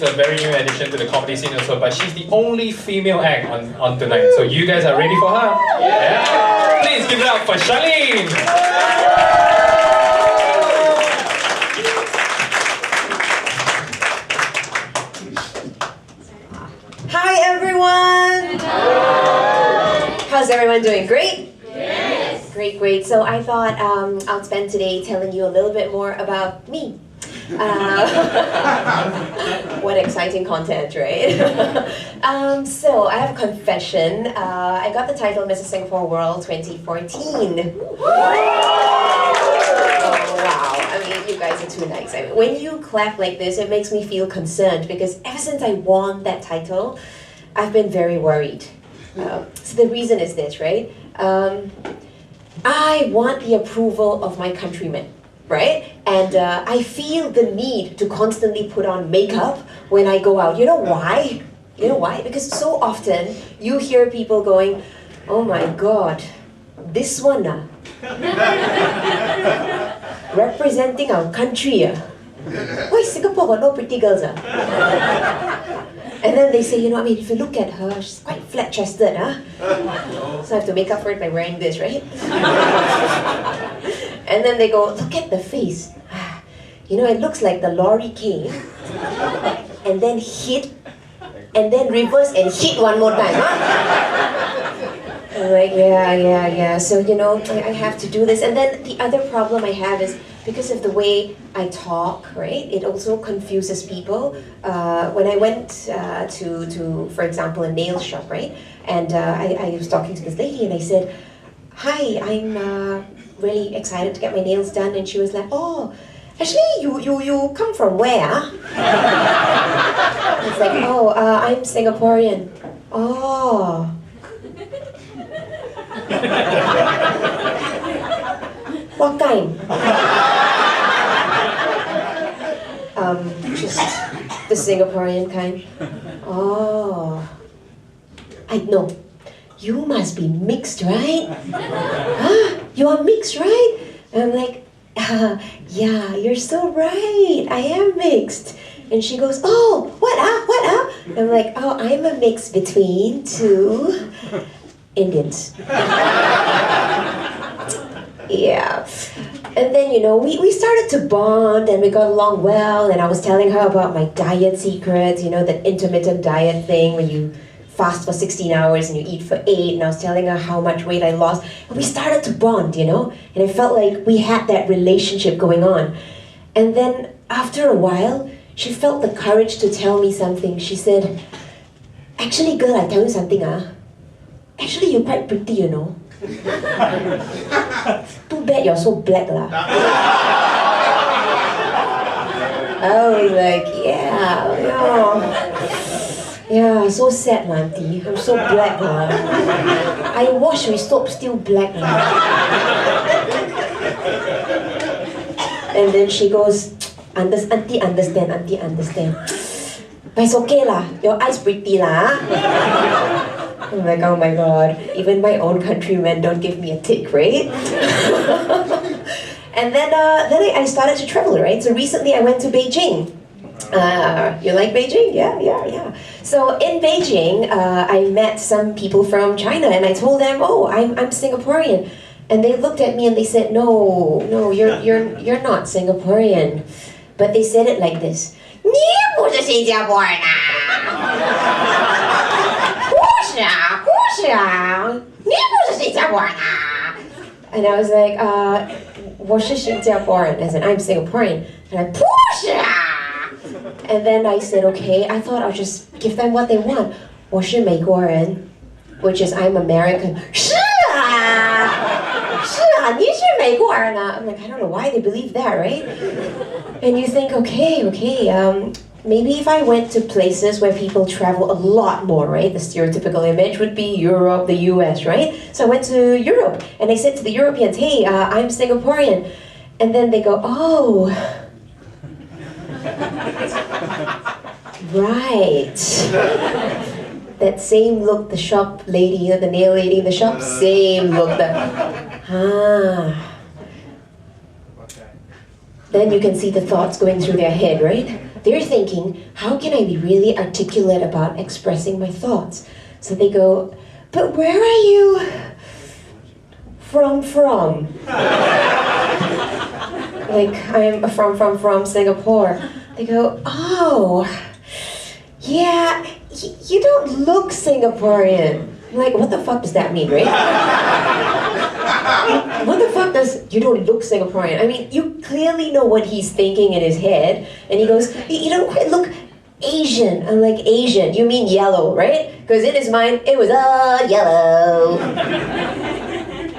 a very new addition to the comedy scene also, but she's the only female act on tonight. So you guys are ready for her? Yeah. Please give it up for Charlene. Hi everyone! How's everyone doing? Great? Yes! Great. So I thought I'll spend today telling you a little bit more about me. What exciting content, right? So I have a confession. I got the title Mrs. Singapore World 2014. Oh wow, I mean you guys are too nice. I mean, when you clap like this, it makes me feel concerned because ever since I won that title, I've been very worried. So the reason is this, right? I want the approval of my countrymen, right? And I feel the need to constantly put on makeup when I go out. You know why? You know why? Because so often you hear people going, oh my god, this one representing our country. Why Singapore got no pretty girls? And then they say, you know, I mean, if you look at her, she's quite flat-chested, So I have to make up for it by wearing this, right? And then they go, look at the face. You know, it looks like the lorry came and then hit and then reverse and hit one more time, I'm like, yeah. So, you know, I have to do this. And then the other problem I have is because of the way I talk, right? It also confuses people. When I went to, for example, a nail shop, right? And I was talking to this lady and I said, hi, I'm really excited to get my nails done. And she was like, oh, actually, you come from where? It's like, oh, I'm Singaporean. Oh. What kind? Just the Singaporean kind. Oh. I know. You must be mixed, right? Huh? You are mixed, right? And I'm like, yeah, you're so right. I am mixed. And she goes, oh, what up? And I'm like, oh, I'm a mix between two Indians. Yeah. And then, you know, we started to bond and we got along well, and I was telling her about my diet secrets, you know, that intermittent diet thing where you fast for 16 hours and you eat for 8, and I was telling her how much weight I lost, and we started to bond, you know, and it felt like we had that relationship going on. And then after a while, she felt the courage to tell me something. She said, actually girl, I tell you something, actually you're quite pretty, you know. Too bad you're so black lah. I was like, yeah, so sad lah, auntie. I'm so black lah. I wash with soap, still black lah. And then she goes, auntie understand. But it's okay lah, your eyes pretty lah. I'm like, oh my god, even my own countrymen don't give me a tick, right? And then I started to travel, right? So recently I went to Beijing. You like Beijing? Yeah. So in Beijing, I met some people from China and I told them, oh, I'm Singaporean. And they looked at me and they said, no, you're not Singaporean. But they said it like this. 你不是新加坡人啊 And I was like, 我是新加坡人 as in I'm Singaporean. And I, 不是啊 And then I said, okay, I thought I'll just give them what they want. 我是美国人 which is I'm American. 是啊，你是美国人啊 I'm like, I don't know why they believe that, right? And you think, okay, maybe if I went to places where people travel a lot more, right? The stereotypical image would be Europe, the US, right? So I went to Europe and I said to the Europeans, hey, I'm Singaporean. And then they go, oh. Right. That same look, the shop lady, you know, the nail lady in the shop, same look. Then you can see the thoughts going through their head, right? they're thinking, how can I be really articulate about expressing my thoughts? So they go, but where are you from? Like, I'm from Singapore. They go, oh, yeah, you don't look Singaporean. I'm like, what the fuck does that mean, right? What the fuck does you don't look Singaporean? I mean, you clearly know what he's thinking in his head. And he goes, you don't quite look Asian. I'm like, Asian, you mean yellow, right? Because in his mind, it was yellow.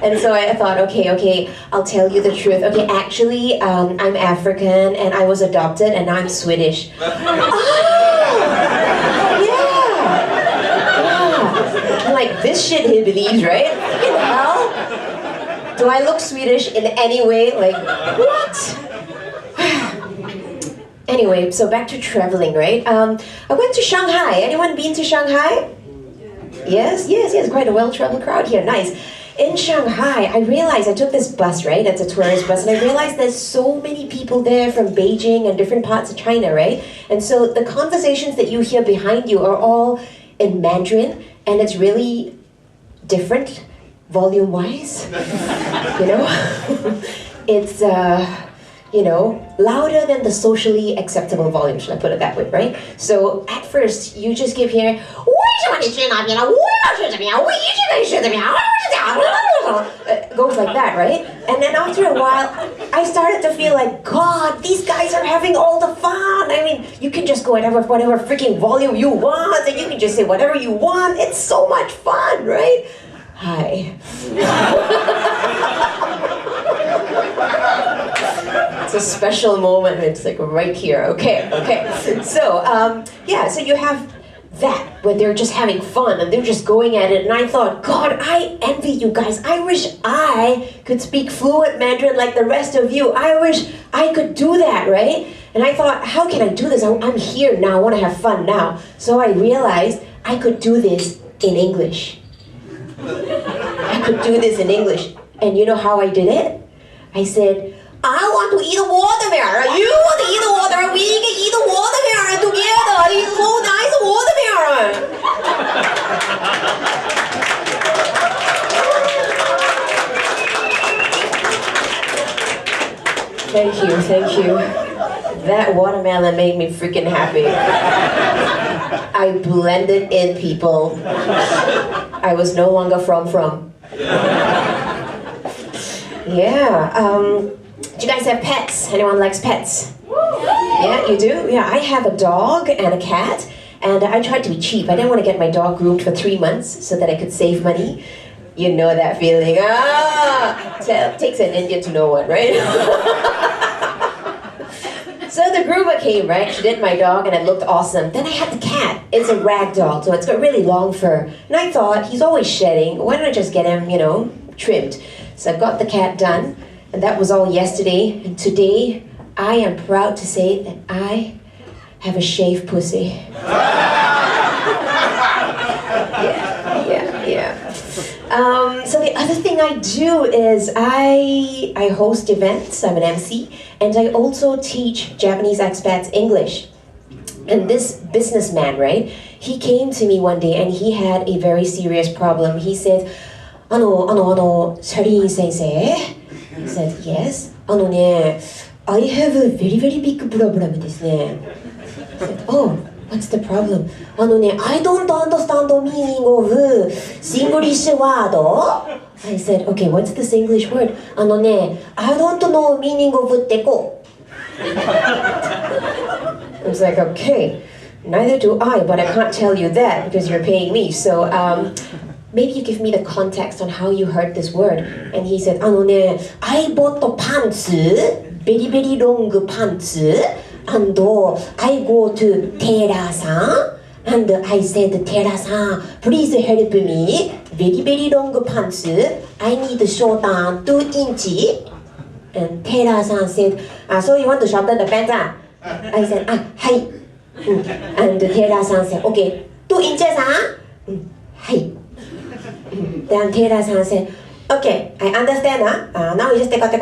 And so I thought, okay, I'll tell you the truth. Okay, actually, I'm African and I was adopted and now I'm Swedish. I'm like, this shit he believes, right? Fucking hell? Do I look Swedish in any way? Like, what? Anyway, so back to traveling, right? I went to Shanghai. Anyone been to Shanghai? Yes, quite a well-traveled crowd here, nice. In Shanghai, I realized I took this bus, right? It's a tourist bus, and I realized there's so many people there from Beijing and different parts of China, right? And so the conversations that you hear behind you are all in Mandarin, and it's really different, volume-wise. You know? It's, louder than the socially acceptable volume, should I put it that way, right? So at first, you just keep hearing, it goes like that, right? And then after a while, I started to feel like, God, these guys are having all the fun. I mean, you can just go whatever freaking volume you want, and you can just say whatever you want. It's so much fun, right? Hi. It's a special moment. It's like right here. Okay. So, so you have that, where they're just having fun and they're just going at it. And I thought, God, I envy you guys. I wish I could speak fluent Mandarin like the rest of you. I wish I could do that, right? And I thought, how can I do this? I'm here now. I want to have fun now. So I realized I could do this in English. I could do this in English. And you know how I did it? I said, I want to eat a watermelon. You want to eat a watermelon. We can eat a watermelon together. It's so nice watermelon. Thank you. That watermelon made me freaking happy. I blended in, people. I was no longer from. Yeah. Do you guys have pets? Anyone likes pets? Yeah, you do? Yeah, I have a dog and a cat, and I tried to be cheap. I didn't want to get my dog groomed for 3 months so that I could save money. You know that feeling. It takes an Indian to know one, right? So the groomer came, right? She did my dog and it looked awesome. Then I had the cat. It's a rag doll, so it's got really long fur. And I thought, he's always shedding. Why don't I just get him, trimmed? So I got the cat done. And that was all yesterday. And today, I am proud to say that I have a shaved pussy. Yeah. So the other thing I do is I host events. I'm an MC. And I also teach Japanese expats English. And this businessman, right? He came to me one day and he had a very serious problem. He said, Sharin sensei. He said, yes. I have a very, very big problemですね. I said, oh, what's the problem? I don't understand the meaning of Singlish word. I said, okay, what's this English word? I don't know meaning of teko. I was like, okay, neither do I, but I can't tell you that because you're paying me. So, maybe you give me the context on how you heard this word. And he said, I bought the pants, very, very long pants, and I go to tailor-san, and I said, tailor-san, please help me, very, very long pants, I need shorten 2 inches. And tailor-san said, so you want to shorten the pants? I said, hi. And the tailor-san said, okay, 2 inches, hi. Then tailor-san said, okay, I understand, now you just take out.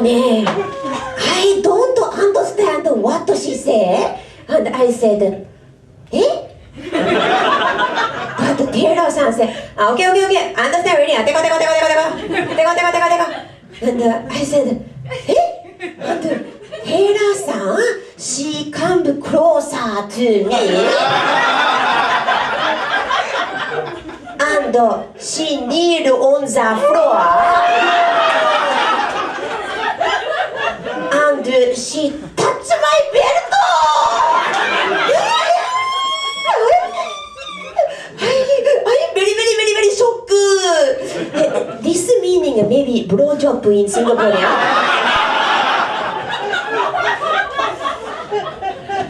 I don't understand what she said. And I said, eh? But the tailor-san said, okay, understand already. Teka. And I said, eh? And the tailor-san, she come closer to me. And she kneel on the floor. And she touched my belt. I'm very shocked. This meaning maybe blowjob in Singapore.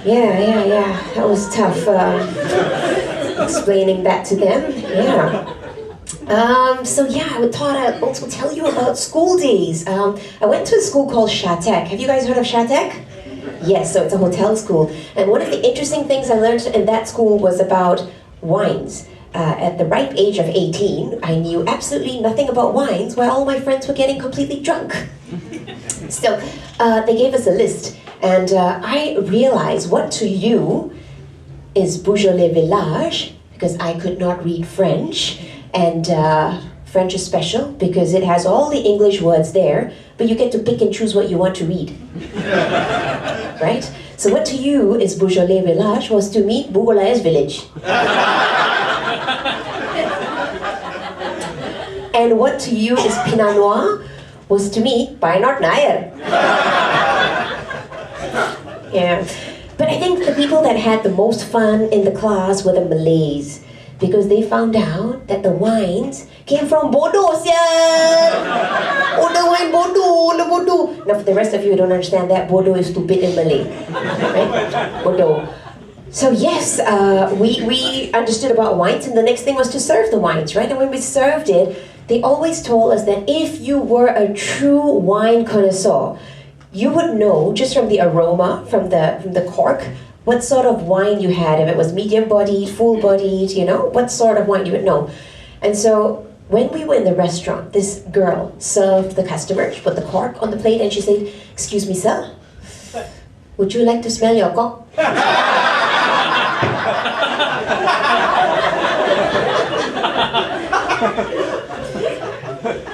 Yeah. That was tough explaining that to them. Yeah. I thought I'd also tell you about school days. I went to a school called Shatek. Have you guys heard of Shatek? Yes, so it's a hotel school. And one of the interesting things I learned in that school was about wines. At the ripe age of 18, I knew absolutely nothing about wines while all my friends were getting completely drunk. So they gave us a list, and I realized what to you is Beaujolais Village, because I could not read French, and French is special because it has all the English words there, but you get to pick and choose what you want to read. Right? So what to you is Beaujolais Village was to me Beaujolais Village. And what to you is Pinot Noir was to me Pinot Noir. Yeah. But I think the people that had the most fun in the class were the Malays, because they found out that the wines came from Bordeaux, Oh, the wine Bordeaux. Now for the rest of you who don't understand that, Bordeaux is stupid in Malay. Right? Bordeaux. So yes, we understood about wines, and the next thing was to serve the wines, right? And when we served it, they always told us that if you were a true wine connoisseur, you would know just from the aroma, from the cork, what sort of wine you had. If it was medium-bodied, full-bodied, what sort of wine you would know. And so when we were in the restaurant, this girl served the customers, put the cork on the plate, and she said, "Excuse me, sir, would you like to smell your cork?"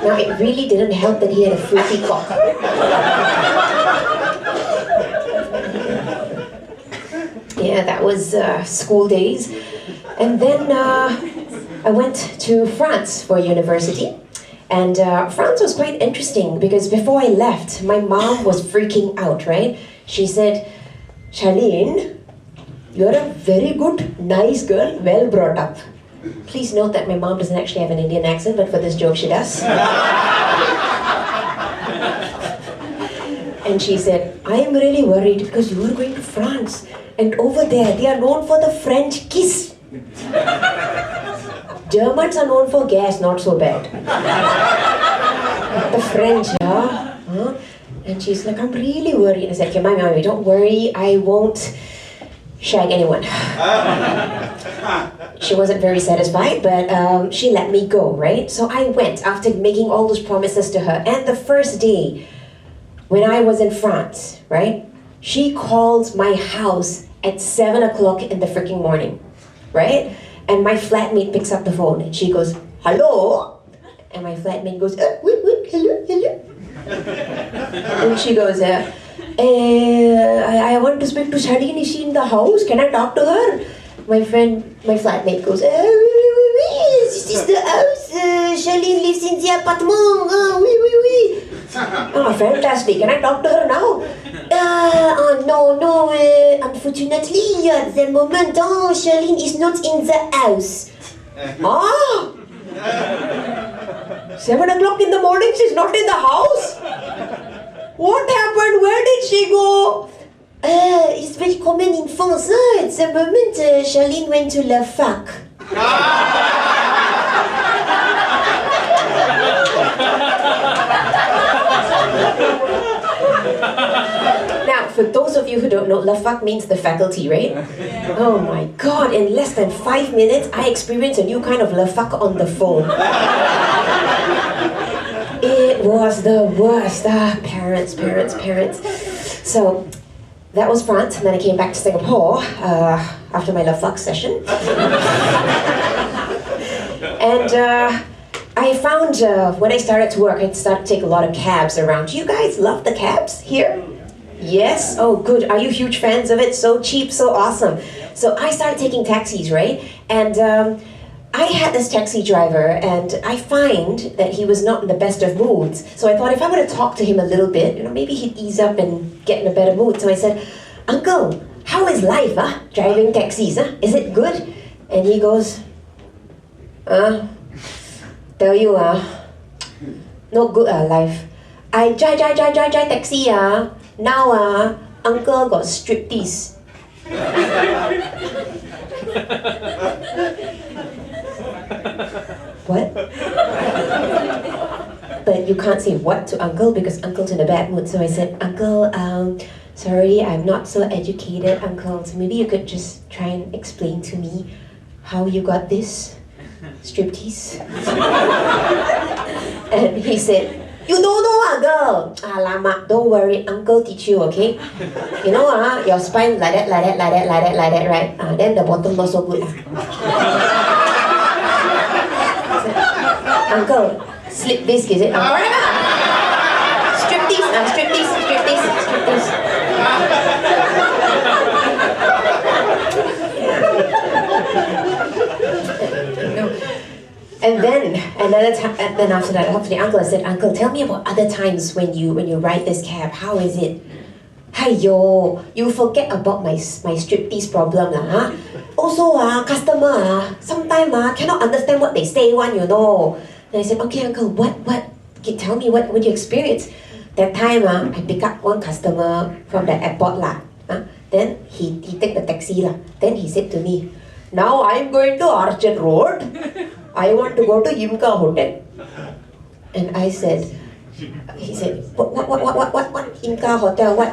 Now, it really didn't help that he had a fruity cock. Yeah, that was school days. And then I went to France for university. And France was quite interesting because before I left, my mom was freaking out, right? She said, "Charlene, you're a very good, nice girl, well brought up." Please note that my mom doesn't actually have an Indian accent, but for this joke she does. And she said, "I am really worried because you are going to France, and over there they are known for the French kiss. Germans are known for gas, not so bad. But the French, huh? And she's like, "I'm really worried." And I said, "Okay, mommy, don't worry, I won't shag anyone." She wasn't very satisfied, but she let me go, right? So I went after making all those promises to her. And the first day, when I was in France, right? She called my house at 7 o'clock in the freaking morning, right? And my flatmate picks up the phone and she goes, "Hello?" And my flatmate goes, hello. And she goes, I want to speak to Charlene. Is she in the house? Can I talk to her? My flatmate goes, oui, this is the house. Charlene lives in the apartment. Oui. Oh, fantastic. Can I talk to her now? No, unfortunately, at the moment, Charlene is not in the house. 7 o'clock in the morning, she's not in the house? What happened? Where did she go? It's very common in France. At the moment, Charlene went to la fac. Now, for those of you who don't know, la fac means the faculty, right? Oh my God, in less than 5 minutes, I experienced a new kind of la fac on the phone. It was the worst. Parents. So that was France, and then I came back to Singapore after my love fuck session. And I found when I started to work, I started to take a lot of cabs around. Do you guys love the cabs here? Yes? Oh, good. Are you huge fans of it? So cheap, so awesome. So I started taking taxis, right? And I had this taxi driver, and I find that he was not in the best of moods. So I thought if I were to talk to him a little bit, maybe he'd ease up and get in a better mood. So I said, "Uncle, how is life, driving taxis, Is it good?" And he goes, tell you, no good, life. I drive taxi, now, uncle got striptease. What? But you can't say what to uncle because uncle's in a bad mood. So I said, "Uncle, sorry, I'm not so educated, uncle. So maybe you could just try and explain to me how you got this striptease." And he said, "You don't know, girl. Alamak, don't worry, uncle teach you, okay? You know, your spine like that, right? Then the bottom not so good. Uncle, slip disc, is it? Correct. Striptease. And then after that, I talked to the uncle. I said, "Uncle, tell me about other times when you ride this cab. How is it?" "Hiyo, you forget about my striptease problem lah, Also, customer, sometimes cannot understand what they say one, you know." And I said, "Okay, uncle, what? Okay, tell me what you experience." That time, I pick up one customer from the airport lah. Then he take the taxi lah. Then he said to me, "Now I'm going to Orchard Road. I want to go to Yimka Hotel." And I said, he said, what, Yimka Hotel, what?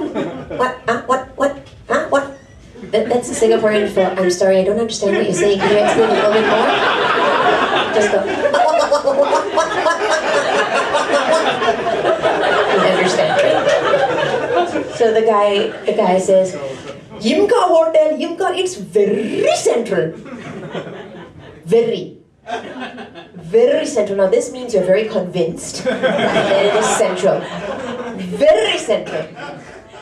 That's a Singaporean for, "I'm sorry, I don't understand what you're saying. Can you explain a little bit more?" Just go, what? You understand, right? So the guy says, "Yimka Hotel, it's very central. Very central." Now this means you're very convinced that it is central. Very central.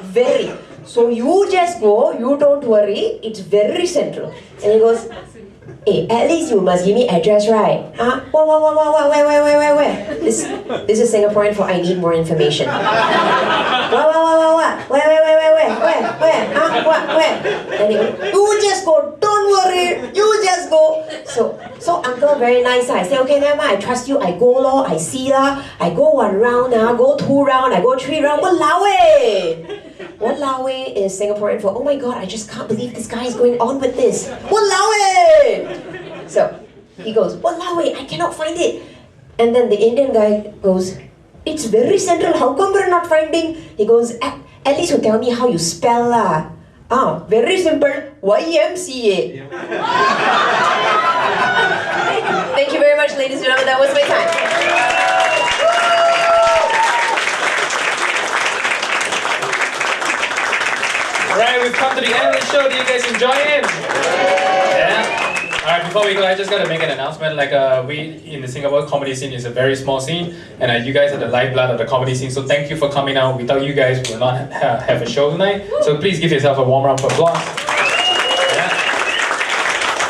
Very. So you just go, you don't worry, it's very central. And he goes, "Hey, at least you must give me address, right? Where? This is Singaporean for I need more information. Where? And he goes, "You just go, don't worry, you just go." So uncle very nice. I say, "Okay, never mind, I trust you. I go lor, I see lah. I go 1 round, go 2 round, I go 3 round. Walao eh! Walao eh is Singaporean for, oh my god, I just can't believe this guy is going on with this. Walao eh! So he goes, "Walao eh, I cannot find it." And then the Indian guy goes, "It's very central, how come we're not finding?" He goes, at least you tell me how you spell lah." Very simple, YMCA. Thank you very much, ladies and gentlemen, that was my time. Alright, we've come to the end of the show. Do you guys enjoy it? Yeah? Alright, before we go, I just gotta make an announcement. We in the Singapore comedy scene is a very small scene, and you guys are the lifeblood of the comedy scene. So thank you for coming out. Without you guys, we will not have a show tonight. So please give yourself a warm round of applause. Yeah.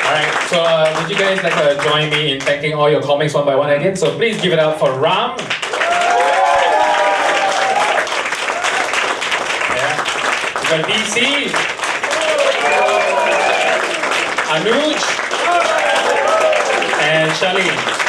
Alright, so would you guys join me in thanking all your comics one by one again? So please give it up for Ram. Yeah. We got DC. Anuj. And Charlene.